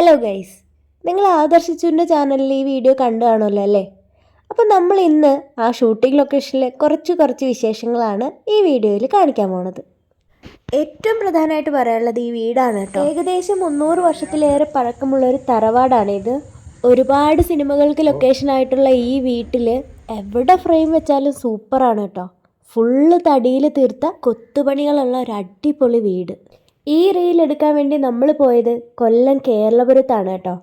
Hello guys, നിങ്ങൾ ആദർശിച്ചുവിൻ്റെ ചാനലിൽ ഈ വീഡിയോ കണ്ടു കാണുമല്ലോ അല്ലേ? അപ്പോൾ നമ്മൾ ഇന്ന് ആ ഷൂട്ടിംഗ് ലൊക്കേഷനിലെ കുറച്ച് വിശേഷങ്ങളാണ് ഈ വീഡിയോയിൽ കാണിക്കാൻ പോണത്. ഏറ്റവും പ്രധാനമായിട്ട് പറയാനുള്ളത് ഈ വീടാണ് കേട്ടോ. ഏകദേശം 300 വർഷത്തിലേറെ പഴക്കമുള്ളൊരു തറവാടാണിത്. ഒരുപാട് സിനിമകൾക്ക് ലൊക്കേഷനായിട്ടുള്ള ഈ വീട്ടിൽ എവിടെ ഫ്രെയിം വെച്ചാലും സൂപ്പറാണ് കേട്ടോ. ഫുള്ള് തടിയിൽ തീർത്ത കൊത്തുപണികളുള്ള ഒരു അടിപൊളി വീട്. ഈ റീൽ എടുക്കാൻ വേണ്ടി നമ്മൾ പോയത് കൊല്ലം കേരളപുരത്താണ് കേട്ടോ.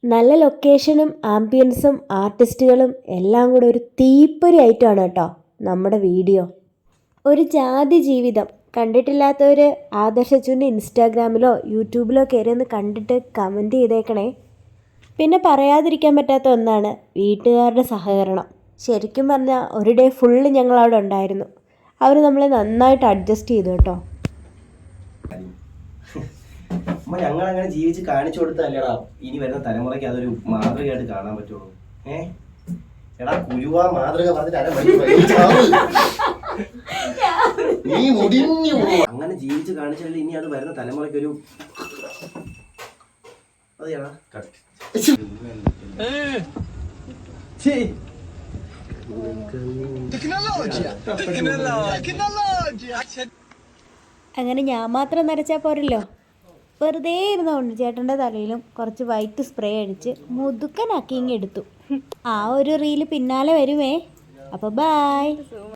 നല്ല ലൊക്കേഷനും ആംബിയൻസും ആർട്ടിസ്റ്റുകളും എല്ലാം കൂടെ ഒരു തീപ്പൊരി ഐറ്റമാണ് കേട്ടോ നമ്മുടെ വീഡിയോ. ഒരു ജാതി ജീവിതം കണ്ടിട്ടില്ലാത്തവർ ആദർശച്ചുവിൻ്റെ ഇൻസ്റ്റാഗ്രാമിലോ യൂട്യൂബിലോ കയറി ഒന്ന് കണ്ടിട്ട് കമൻറ്റ് ചെയ്തേക്കണേ. പിന്നെ പറയാതിരിക്കാൻ പറ്റാത്ത ഒന്നാണ് വീട്ടുകാരുടെ സഹകരണം. ശരിക്കും പറഞ്ഞാൽ ഒരു ഡേ ഫുള്ള് ഞങ്ങളവിടെ ഉണ്ടായിരുന്നു. അവർ നമ്മളെ നന്നായിട്ട് അഡ്ജസ്റ്റ് ചെയ്തു കേട്ടോ. ഞങ്ങളങ്ങനെ ജീവിച്ച് കാണിച്ചു കൊടുത്തല്ലേടാ ഇനി വരുന്ന തലമുറയ്ക്ക് അതൊരു മാതൃകയായിട്ട് കാണാൻ പറ്റുള്ളൂ. എടാ കുരുവാ മാതൃക നീ മുടിഞ്ഞു അങ്ങനെ ജീവിച്ച് കാണിച്ചാൽ ഇനി അത് വരുന്ന തലമുറയ്ക്കൊരു അങ്ങനെ ഞാൻ മാത്രം നരച്ചാൽ പോരല്ലോ. വെറുതെ ഇരുന്നുകൊണ്ട് ചേട്ടൻ്റെ തലയിലും കുറച്ച് വൈറ്റ് സ്പ്രേ അടിച്ച് മുതുക്കനാക്കി ഇങ്ങെടുത്തു. ആ ഒരു റീല് പിന്നാലെ വരുമേ. അപ്പോൾ ബൈ.